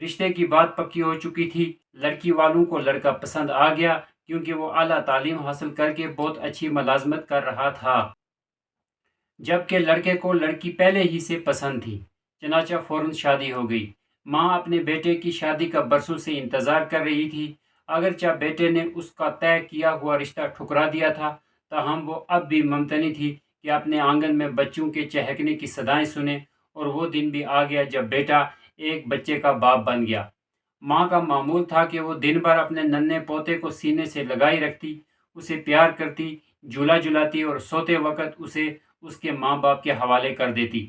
رشتے کی بات پکی ہو چکی تھی۔ لڑکی والوں کو لڑکا پسند آ گیا کیونکہ وہ اعلیٰ تعلیم حاصل کر کے بہت اچھی ملازمت کر رہا تھا، جبکہ لڑکے کو لڑکی پہلے ہی سے پسند تھی۔ چنانچہ فوراً شادی ہو گئی۔ ماں اپنے بیٹے کی شادی کا برسوں سے انتظار کر رہی تھی۔ اگرچہ بیٹے نے اس کا طے کیا ہوا رشتہ ٹھکرا دیا تھا، تاہم وہ اب بھی ممتنع تھی کہ اپنے آنگن میں بچوں کے چہکنے کی صدائیں سنے، اور وہ دن بھی آ گیا جب بیٹا ایک بچے کا باپ بن گیا۔ ماں کا معمول تھا کہ وہ دن بھر اپنے ننھے پوتے کو سینے سے لگائی رکھتی، اسے پیار کرتی، جھولا جھلاتی اور سوتے وقت اسے اس کے ماں باپ کے حوالے کر دیتی۔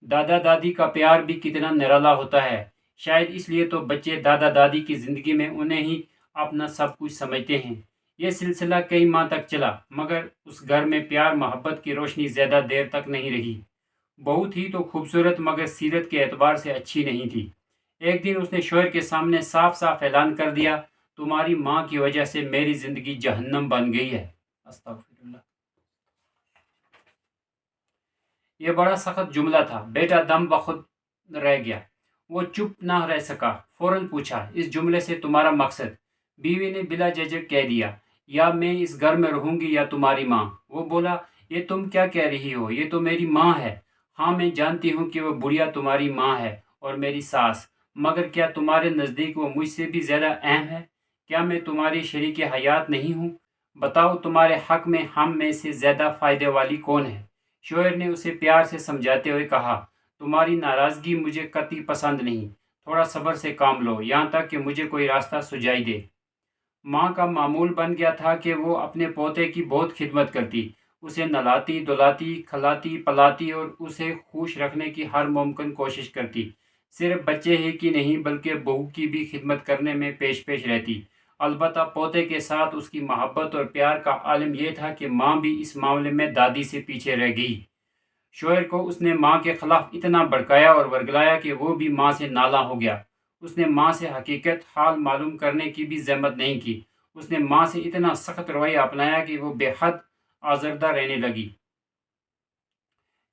دادا دادی کا پیار بھی کتنا نرالا ہوتا ہے، شاید اس لیے تو بچے دادا دادی کی زندگی میں انہیں ہی اپنا سب کچھ سمجھتے ہیں۔ یہ سلسلہ کئی ماہ تک چلا، مگر اس گھر میں پیار محبت کی روشنی زیادہ دیر تک نہیں رہی۔ بہو تھی تو خوبصورت، مگر سیرت کے اعتبار سے اچھی نہیں تھی۔ ایک دن اس نے شوہر کے سامنے صاف صاف اعلان کر دیا، تمہاری ماں کی وجہ سے میری زندگی جہنم بن گئی ہے۔ استغفر اللہ۔ یہ بڑا سخت جملہ تھا۔ بیٹا دم بخود رہ گیا، وہ چپ نہ رہ سکا، فوراً پوچھا، اس جملے سے تمہارا مقصد؟ بیوی نے بلا جھجک کہہ دیا، یا میں اس گھر میں رہوں گی یا تمہاری ماں۔ وہ بولا، یہ تم کیا کہہ رہی ہو، یہ تو میری ماں ہے۔ ہاں میں جانتی ہوں کہ وہ بڑھیا تمہاری ماں ہے اور میری ساس، مگر کیا تمہارے نزدیک وہ مجھ سے بھی زیادہ اہم ہے؟ کیا میں تمہاری شریک حیات نہیں ہوں؟ بتاؤ تمہارے حق میں ہم میں سے زیادہ فائدے والی کون ہے؟ شوہر نے اسے پیار سے سمجھاتے ہوئے کہا، تمہاری ناراضگی مجھے قطعی پسند نہیں، تھوڑا صبر سے کام لو یہاں تک کہ مجھے کوئی راستہ سجائی دے۔ ماں کا معمول بن گیا تھا کہ وہ اپنے پوتے کی بہت خدمت کرتی، اسے نہلاتی دھلاتی کھلاتی پلاتی اور اسے خوش رکھنے کی ہر ممکن کوشش کرتی۔ صرف بچے ہی کی نہیں بلکہ بہو کی بھی خدمت کرنے میں پیش پیش رہتی۔ البتہ پوتے کے ساتھ اس کی محبت اور پیار کا عالم یہ تھا کہ ماں بھی اس معاملے میں دادی سے پیچھے رہ گئی۔ شوہر کو اس نے ماں کے خلاف اتنا بھڑکایا اور ورگلایا کہ وہ بھی ماں سے نالاں ہو گیا۔ اس نے ماں سے حقیقت حال معلوم کرنے کی بھی زحمت نہیں کی۔ اس نے ماں سے اتنا سخت رویہ اپنایا کہ وہ بے حد آزردہ رہنے لگی۔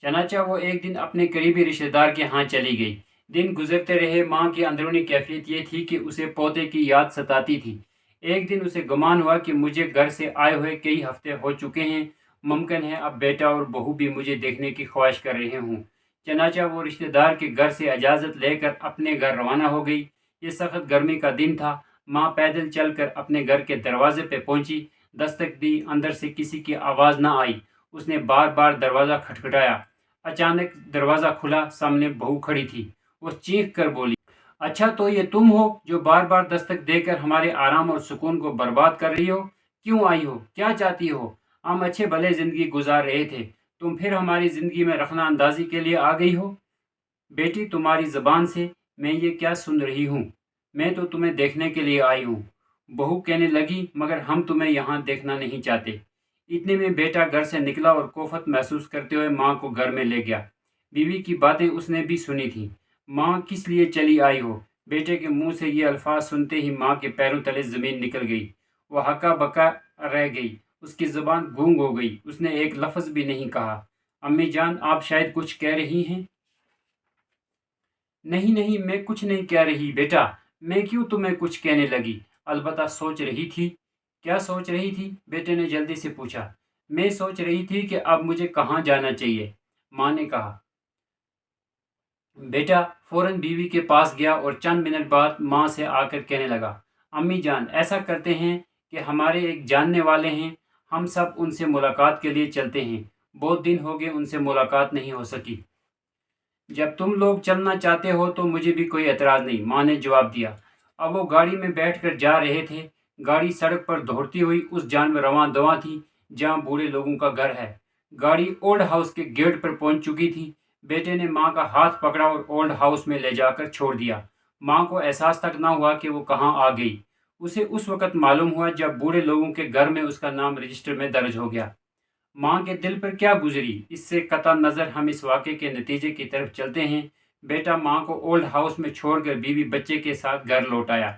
چنانچہ وہ ایک دن اپنے قریبی رشتہ دار کے ہاں چلی گئی۔ دن گزرتے رہے، ماں کی اندرونی کیفیت یہ تھی کہ اسے پوتے کی یاد ستاتی تھی۔ ایک دن اسے گمان ہوا کہ مجھے گھر سے آئے ہوئے کئی ہفتے ہو چکے ہیں، ممکن ہے اب بیٹا اور بہو بھی مجھے دیکھنے کی خواہش کر رہے ہوں۔ چنانچہ وہ رشتہ دار کے گھر سے اجازت لے کر اپنے گھر روانہ ہو گئی۔ یہ سخت گرمی کا دن تھا۔ ماں پیدل چل کر اپنے گھر کے دروازے پہ پہنچی، دستک دی، اندر سے کسی کی آواز نہ آئی۔ اس نے بار بار دروازہ کھٹکھٹایا۔ اچانک دروازہ کھلا، سامنے بہو کھڑی تھی۔ وہ چیخ کر بولی، اچھا تو یہ تم ہو جو بار بار دستک دے کر ہمارے آرام اور سکون کو برباد کر رہی ہو؟ کیوں آئی ہو؟ کیا چاہتی ہو؟ ہم اچھے بھلے زندگی گزار رہے تھے، تم پھر ہماری زندگی میں رخنہ اندازی کے لیے آ گئی ہو؟ بیٹی تمہاری زبان سے میں یہ کیا سن رہی ہوں؟ میں تو تمہیں دیکھنے کے لیے آئی ہوں۔ بہو کہنے لگی، مگر ہم تمہیں یہاں دیکھنا نہیں چاہتے۔ اتنے میں بیٹا گھر سے نکلا اور کوفت محسوس کرتے ہوئے ماں کو گھر میں لے گیا۔ بیوی کی باتیں اس نے بھی سنی تھیں۔ ماں کس لیے چلی آئی ہو؟ بیٹے کے منہ سے یہ الفاظ سنتے ہی ماں کے پیروں تلے زمین نکل گئی۔ وہ ہکا بکا رہ گئی، اس کی زبان گونگ ہو گئی، اس نے ایک لفظ بھی نہیں کہا۔ امی جان، آپ شاید کچھ کہہ رہی ہیں؟ نہیں نہیں، میں کچھ نہیں کہہ رہی بیٹا، میں کیوں تمہیں کچھ کہنے لگی؟ البتہ سوچ رہی تھی۔ کیا سوچ رہی تھی؟ بیٹے نے جلدی سے پوچھا۔ میں سوچ رہی تھی کہ اب مجھے کہاں جانا چاہیے، ماں نے کہا۔ بیٹا فوراً بیوی کے پاس گیا اور چند منٹ بعد ماں سے آ کر کہنے لگا، امی جان ایسا کرتے ہیں کہ ہمارے ایک جاننے والے ہیں، ہم سب ان سے ملاقات کے لیے چلتے ہیں، بہت دن ہو گئے ان سے ملاقات نہیں ہو سکی۔ جب تم لوگ چلنا چاہتے ہو تو مجھے بھی کوئی اعتراض نہیں، ماں نے جواب دیا۔ اب وہ گاڑی میں بیٹھ کر جا رہے تھے۔ گاڑی سڑک پر دوڑتی ہوئی اس جان میں رواں دواں تھی جہاں بوڑھے لوگوں کا گھر ہے۔ گاڑی اولڈ ہاؤس کے گیٹ پر پہنچ چکی تھی۔ بیٹے نے ماں کا ہاتھ پکڑا اور اولڈ ہاؤس میں لے جا کر چھوڑ دیا۔ ماں کو احساس تک نہ ہوا کہ وہ کہاں آ گئی۔ اسے اس وقت معلوم ہوا جب بوڑھے لوگوں کے گھر میں اس کا نام رجسٹر میں درج ہو گیا۔ ماں کے دل پر کیا گزری، اس سے قطع نظر ہم اس واقعے کے نتیجے کی طرف چلتے ہیں۔ بیٹا ماں کو اولڈ ہاؤس میں چھوڑ کر بیوی بچے کے ساتھ گھر لوٹ آیا۔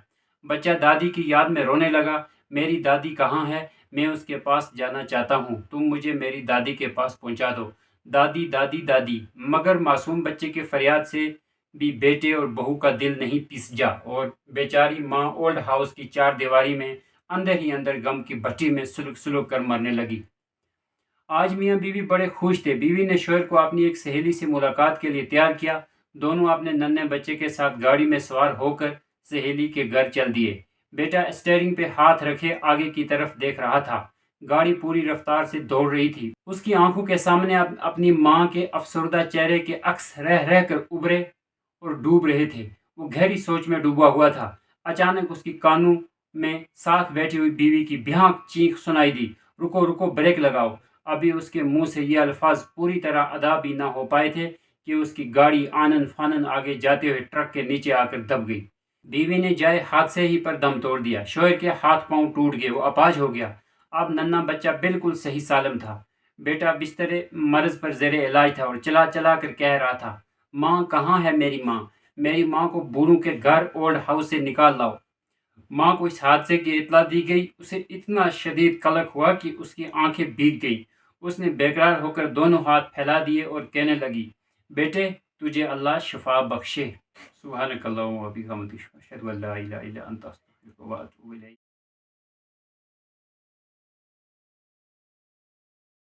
بچہ دادی کی یاد میں رونے لگا، میری دادی کہاں ہے؟ میں اس کے پاس جانا چاہتا ہوں، تم مجھے میری دادی کے پاس پہنچا دو۔ دادی دادی دادی، مگر معصوم بچے کی فریاد سے بھی بیٹے اور بہو کا دل نہیں پس جا اور بیچاری ماں اولڈ ہاؤس کی 4 دیواری میں اندر ہی اندر غم کی بھٹی میں سلک سلک کر مرنے لگی۔ آج میاں بیوی بڑے خوش تھے۔ بیوی نے شوہر کو اپنی ایک سہیلی سے ملاقات کے لیے تیار کیا۔ دونوں اپنے ننھے بچے کے ساتھ گاڑی میں سوار ہو کر سہیلی کے گھر چل دیے۔ بیٹا اسٹیئرنگ پہ ہاتھ رکھے آگے کی طرف دیکھ رہا تھا۔ گاڑی پوری رفتار سے دوڑ رہی تھی۔ اس کی آنکھوں کے سامنے اپنی ماں کے افسردہ چہرے کے عکس رہ رہ کر ابھرے اور ڈوب رہے تھے۔ وہ گہری سوچ میں ڈوبا ہوا تھا۔ اچانک اس کی کانوں میں ساتھ بیٹھی ہوئی بیوی کی بھیانک چیخ سنائی دی، رکو رکو، بریک لگاؤ۔ ابھی اس کے منہ سے یہ الفاظ پوری طرح ادا بھی نہ ہو پائے تھے کہ اس کی گاڑی آنن فانن آگے جاتے ہوئے ٹرک کے نیچے آ کر دب گئی۔ بیوی نے جائے حادثے ہی پر دم توڑ دیا۔ شوہر کے ہاتھ پاؤں ٹوٹ گئے، وہ اپاہج ہو گیا۔ اب ننھا بچہ بالکل صحیح سالم تھا۔ بیٹا بستر مرض پر زیر علاج تھا اور چلا چلا کر کہہ رہا تھا، ماں کہاں ہے میری ماں؟ میری ماں کو بوڑھوں کے گھر اولڈ ہاؤس سے نکال لاؤ۔ ماں کو اس حادثے کی اطلاع دی گئی۔ اسے اتنا شدید قلق ہوا کہ اس کی آنکھیں بھیگ گئی۔ اس نے بے قرار ہو کر دونوں ہاتھ پھیلا دیے اور کہنے لگی، بیٹے تجھے اللہ شفا بخشے۔ سبحانک اللہم و بحمدک، اشہد ان لا الہ الا انت، استغفرک و اتوب